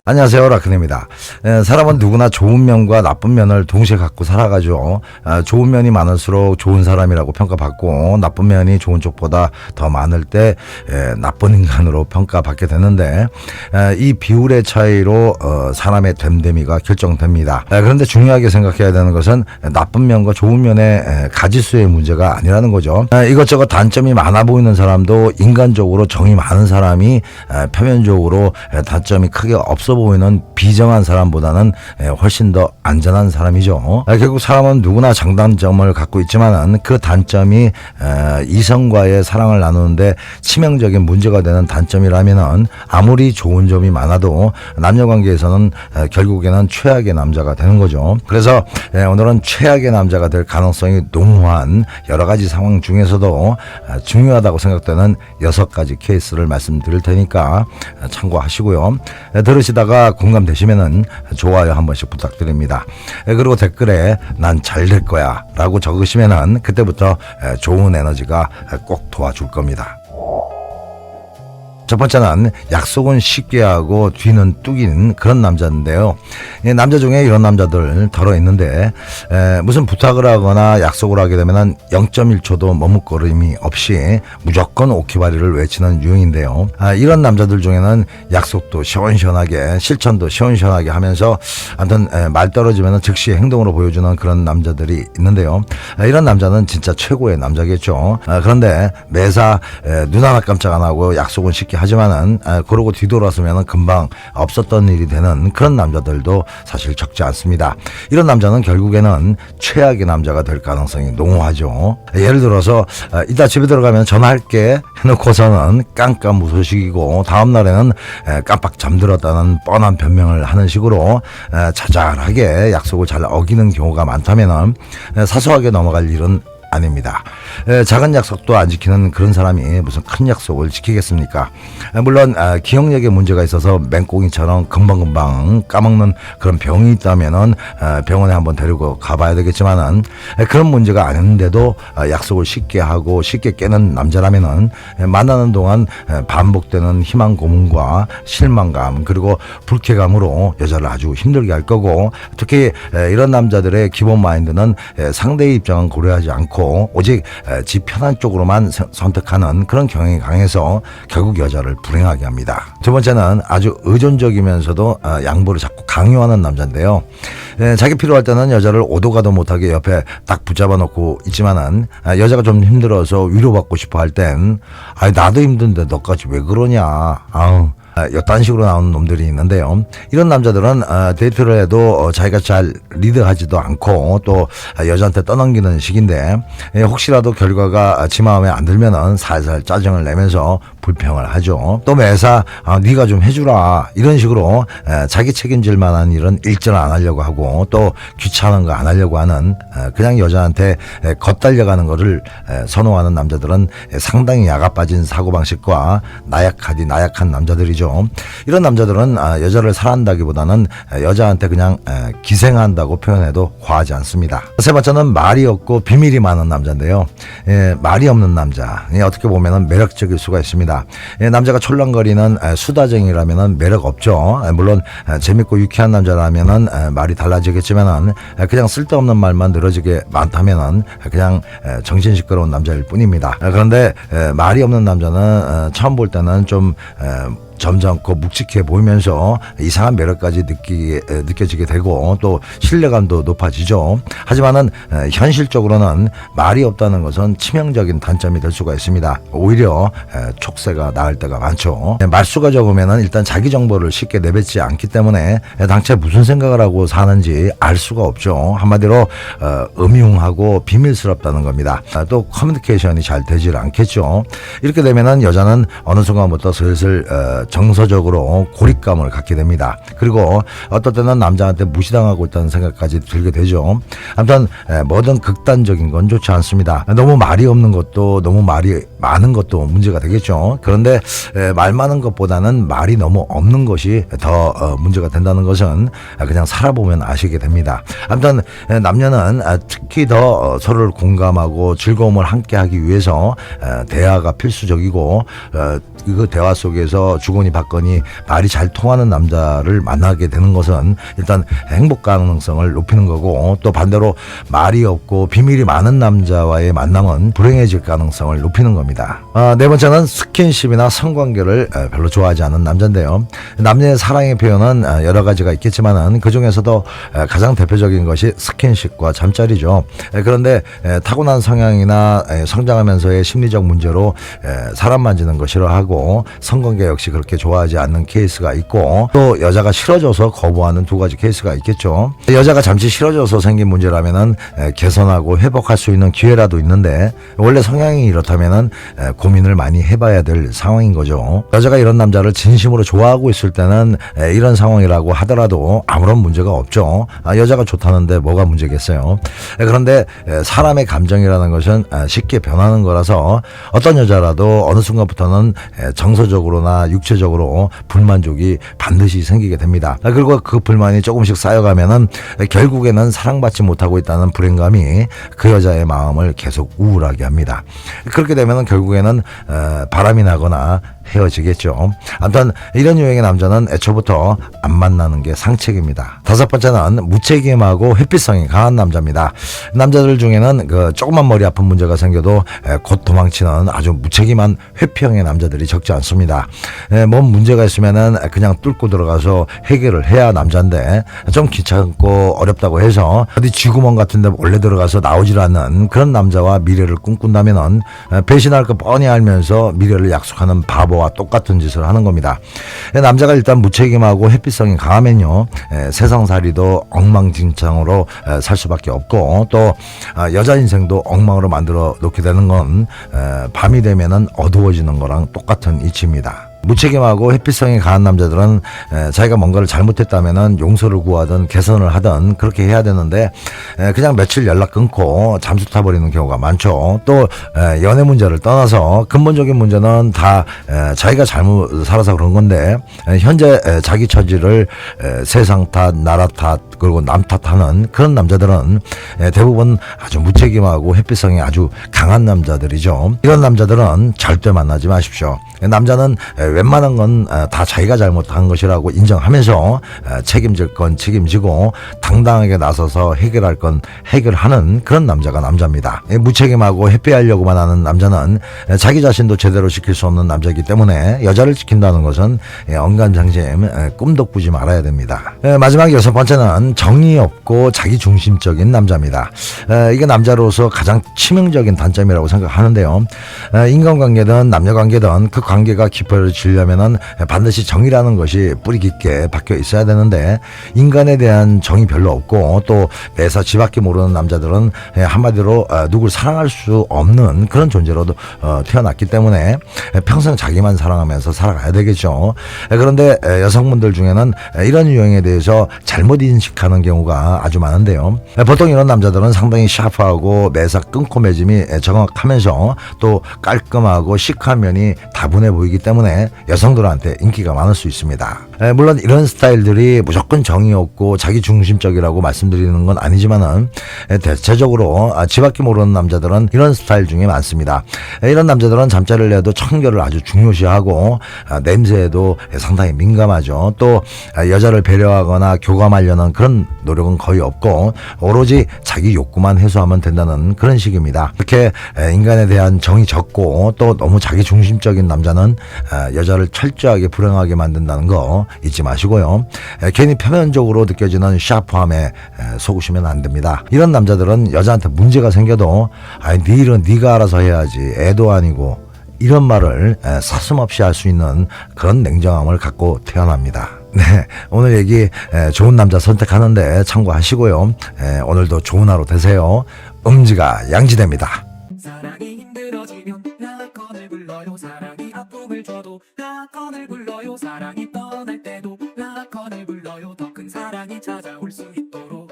안녕하세요, 라큰입니다. 사람은 누구나 좋은 면과 나쁜 면을 동시에 갖고 살아가죠. 좋은 면이 많을수록 좋은 사람이라고 평가받고 나쁜 면이 좋은 쪽보다 더 많을 때 나쁜 인간으로 평가받게 되는데 이 비율의 차이로 사람의 됨됨이가 결정됩니다. 그런데 중요하게 생각해야 되는 것은 나쁜 면과 좋은 면의 가지수의 문제가 아니라는 거죠. 이것저것 단점이 많아 보이는 사람도 인간적으로 정이 많은 사람이 표면적으로 단점이 크게 없어 보이는 비정한 사람보다는 훨씬 더 안전한 사람이죠. 결국 사람은 누구나 장단점을 갖고 있지만은 그 단점이 이성과의 사랑을 나누는데 치명적인 문제가 되는 단점이라면은 아무리 좋은 점이 많아도 남녀 관계에서는 결국에는 최악의 남자가 되는 거죠. 그래서 오늘은 최악의 남자가 될 가능성이 농후한 여러 가지 상황 중에서도 중요하다고 생각되는 6가지 케이스를 말씀드릴 테니까 참고하시고요. 들으시다가 공감되시면은 좋아요 한 번씩 부탁드립니다. 그리고 댓글에 난 잘 될 거야 라고 적으시면은 그때부터 좋은 에너지가 꼭 도와줄 겁니다. 첫 번째는 약속은 쉽게 하고 뒤는 뚝인 그런 남자인데요. 남자 중에 이런 남자들 덜어 있는데 무슨 부탁을 하거나 약속을 하게 되면 0.1초도 머뭇거림이 없이 무조건 오키바리를 외치는 유형인데요. 이런 남자들 중에는 약속도 시원시원하게 실천도 시원시원하게 하면서 아무튼 말 떨어지면 즉시 행동으로 보여주는 그런 남자들이 있는데요. 이런 남자는 진짜 최고의 남자겠죠. 그런데 매사 눈 하나 깜짝 안 하고 약속은 쉽게 하지만은 그러고 뒤돌아서면 금방 없었던 일이 되는 그런 남자들도 사실 적지 않습니다. 이런 남자는 결국에는 최악의 남자가 될 가능성이 농후하죠. 예를 들어서 이따 집에 들어가면 전화할게 해놓고서는 깜깜무소식이고 다음날에는 깜빡 잠들었다는 뻔한 변명을 하는 식으로 자잘하게 약속을 잘 어기는 경우가 많다면 사소하게 넘어갈 일은 아닙니다. 작은 약속도 안 지키는 그런 사람이 무슨 큰 약속을 지키겠습니까? 물론 기억력에 문제가 있어서 맹꽁이처럼 금방금방 까먹는 그런 병이 있다면은 병원에 한번 데리고 가봐야 되겠지만은 그런 문제가 아닌데도 약속을 쉽게 하고 쉽게 깨는 남자라면은 만나는 동안 반복되는 희망 고문과 실망감 그리고 불쾌감으로 여자를 아주 힘들게 할 거고 특히 이런 남자들의 기본 마인드는 상대의 입장은 고려하지 않고 오직 지 편한 쪽으로만 선택하는 그런 경향이 강해서 결국 여자를 불행하게 합니다. 두 번째는 아주 의존적이면서도 양보를 자꾸 강요하는 남자인데요. 자기 필요할 때는 여자를 오도 가도 못하게 옆에 딱 붙잡아 놓고 있지만은 여자가 좀 힘들어서 위로받고 싶어 할 땐 나도 힘든데 너까지 왜 그러냐 이딴 식으로 나오는 놈들이 있는데요. 이런 남자들은 데이트를 해도 자기가 잘 리드하지도 않고 또 여자한테 떠넘기는 식인데 혹시라도 결과가 지 마음에 안 들면은 살살 짜증을 내면서 불평을 하죠. 또 매사 네가 좀 해주라 이런 식으로 자기 책임질 만한 일은 일절 안 하려고 하고 또 귀찮은 거 안 하려고 하는 그냥 여자한테 겉달려가는 거를 선호하는 남자들은 상당히 야가 빠진 사고방식과 나약한 남자들이죠. 이런 남자들은 여자를 사랑한다기보다는 여자한테 그냥 기생한다고 표현해도 과하지 않습니다. 세 번째는 말이 없고 비밀이 많은 남자인데요. 말이 없는 남자 어떻게 보면 매력적일 수가 있습니다. 남자가 촐랑거리는 수다쟁이라면 매력 없죠. 물론 재밌고 유쾌한 남자라면 말이 달라지겠지만 그냥 쓸데없는 말만 늘어지게 많다면 그냥 정신 시끄러운 남자일 뿐입니다. 그런데 말이 없는 남자는 처음 볼 때는 좀 점잖고 묵직해 보이면서 이상한 매력까지 느껴지게 되고 또 신뢰감도 높아지죠. 하지만은 현실적으로는 말이 없다는 것은 치명적인 단점이 될 수가 있습니다. 오히려 촉새가 나을 때가 많죠. 말수가 적으면은 일단 자기 정보를 쉽게 내뱉지 않기 때문에 당최 무슨 생각을 하고 사는지 알 수가 없죠. 한마디로 음흉하고 비밀스럽다는 겁니다. 또 커뮤니케이션이 잘 되질 않겠죠. 이렇게 되면은 여자는 어느 순간부터 슬슬 정서적으로 고립감을 갖게 됩니다. 그리고 어떨 때는 남자한테 무시당하고 있다는 생각까지 들게 되죠. 아무튼 뭐든 극단적인 건 좋지 않습니다. 너무 말이 없는 것도 너무 말이 많은 것도 문제가 되겠죠. 그런데 말 많은 것보다는 말이 너무 없는 것이 더 문제가 된다는 것은 그냥 살아보면 아시게 됩니다. 아무튼 남녀는 특히 더 서로를 공감하고 즐거움을 함께하기 위해서 대화가 필수적이고 그 대화 속에서 주거니 받거니 말이 잘 통하는 남자를 만나게 되는 것은 일단 행복 가능성을 높이는 거고, 또 반대로 말이 없고 비밀이 많은 남자와의 만남은 불행해질 가능성을 높이는 겁니다. 네 번째는 스킨십이나 성관계를 별로 좋아하지 않는 남자인데요. 남녀의 사랑의 표현은 여러 가지가 있겠지만은 그 중에서도 가장 대표적인 것이 스킨십과 잠자리죠. 그런데 타고난 성향이나 성장하면서의 심리적 문제로 사람 만지는 거 싫어하고 성관계 역시 그렇게 좋아하지 않는 케이스가 있고, 또 여자가 싫어져서 거부하는 두 가지 케이스가 있겠죠. 여자가 잠시 싫어져서 생긴 문제라면은 개선하고 회복할 수 있는 기회라도 있는데, 원래 성향이 이렇다면은 고민을 많이 해봐야 될 상황인 거죠. 여자가 이런 남자를 진심으로 좋아하고 있을 때는 이런 상황이라고 하더라도 아무런 문제가 없죠. 여자가 좋다는데 뭐가 문제겠어요. 그런데 사람의 감정이라는 것은 쉽게 변하는 거라서 어떤 여자라도 어느 순간부터는 정서적으로나 육체적으로 불만족이 반드시 생기게 됩니다. 그리고 그 불만이 조금씩 쌓여가면은 결국에는 사랑받지 못하고 있다는 불행감이 그 여자의 마음을 계속 우울하게 합니다. 그렇게 되면은 결국에는 바람이 나거나 헤어지겠죠. 아무튼 이런 유형의 남자는 애초부터 안 만나는 게 상책입니다. 다섯 번째는 무책임하고 회피성이 강한 남자입니다. 남자들 중에는 그 조그만 머리 아픈 문제가 생겨도 곧 도망치는 아주 무책임한 회피형의 남자들이 적지 않습니다. 뭔 문제가 있으면은 그냥 뚫고 들어가서 해결을 해야 남자인데, 좀 귀찮고 어렵다고 해서 어디 쥐구멍 같은데 몰래 들어가서 나오질 않는 그런 남자와 미래를 꿈꾼다면은 배신할 거 뻔히 알면서 미래를 약속하는 바보와 똑같은 짓을 하는 겁니다. 남자가 일단 무책임하고 회피성이 강하면요, 세상살이도 엉망진창으로 살 수밖에 없고, 또 여자 인생도 엉망으로 만들어 놓게 되는 건 밤이 되면은 어두워지는 거랑 똑같은 이치입니다. 무책임하고 회피성이 강한 남자들은 자기가 뭔가를 잘못했다면은 용서를 구하든 개선을 하든 그렇게 해야 되는데, 그냥 며칠 연락 끊고 잠수 타버리는 경우가 많죠. 또 연애 문제를 떠나서 근본적인 문제는 다 자기가 잘못 살아서 그런 건데, 현재 자기 처지를 세상 탓, 나라 탓, 그리고 남 탓하는 그런 남자들은 대부분 아주 무책임하고 회피성이 아주 강한 남자들이죠. 이런 남자들은 절대 만나지 마십시오. 남자는 웬만한 건 다 자기가 잘못한 것이라고 인정하면서 책임질 건 책임지고 당당하게 나서서 해결할 건 해결하는 그런 남자가 남자입니다. 무책임하고 회피하려고만 하는 남자는 자기 자신도 제대로 지킬 수 없는 남자이기 때문에 여자를 지킨다는 것은 언감장심, 꿈도 꾸지 말아야 됩니다. 마지막 여섯 번째는 정이 없고 자기중심적인 남자입니다. 이게 남자로서 가장 치명적인 단점이라고 생각하는데요. 인간관계든 남녀관계든 그 관계가 깊어지려면은 반드시 정이라는 것이 뿌리 깊게 박혀 있어야 되는데, 인간에 대한 정이 별로 없고, 또 매사 지밖에 모르는 남자들은 한마디로 누굴 사랑할 수 없는 그런 존재로 태어났기 때문에 평생 자기만 사랑하면서 살아가야 되겠죠. 그런데 여성분들 중에는 이런 유형에 대해서 잘못 인식하는 경우가 아주 많은데요. 보통 이런 남자들은 상당히 샤프하고 매사 끊고 매짐이 정확하면서 또 깔끔하고 시크한 면이 다분해 보이기 때문에 여성들한테 인기가 많을 수 있습니다. 물론 이런 스타일들이 무조건 정이 없고 자기중심적이라고 말씀드리는 건 아니지만은 대체적으로 지밖에 모르는 남자들은 이런 스타일 중에 많습니다. 이런 남자들은 잠자리를 해도 청결을 아주 중요시하고 냄새에도 상당히 민감하죠. 또 여자를 배려하거나 교감하려는 그런 노력은 거의 없고 오로지 자기 욕구만 해소하면 된다는 그런 식입니다. 이렇게 인간에 대한 정이 적고 또 너무 자기중심적인 남자는 여자를 철저하게 불행하게 만든다는 거 잊지 마시고요. 괜히 표면적으로 느껴지는 샤프함에 속으시면 안 됩니다. 이런 남자들은 여자한테 문제가 생겨도 아니 네 일은 네가 알아서 해야지, 애도 아니고, 이런 말을 사슴없이 할 수 있는 그런 냉정함을 갖고 태어납니다. 네, 오늘 얘기 좋은 남자 선택하는데 참고하시고요. 오늘도 좋은 하루 되세요. 음지가 양지됩니다. 사랑이 힘들어지면 라건을 불러요. 사랑이 아픔을 줘도 라건을 불러요. 사랑이 떠날 때도 라건을 불러요. 더 큰 사랑이 찾아올 수 있도록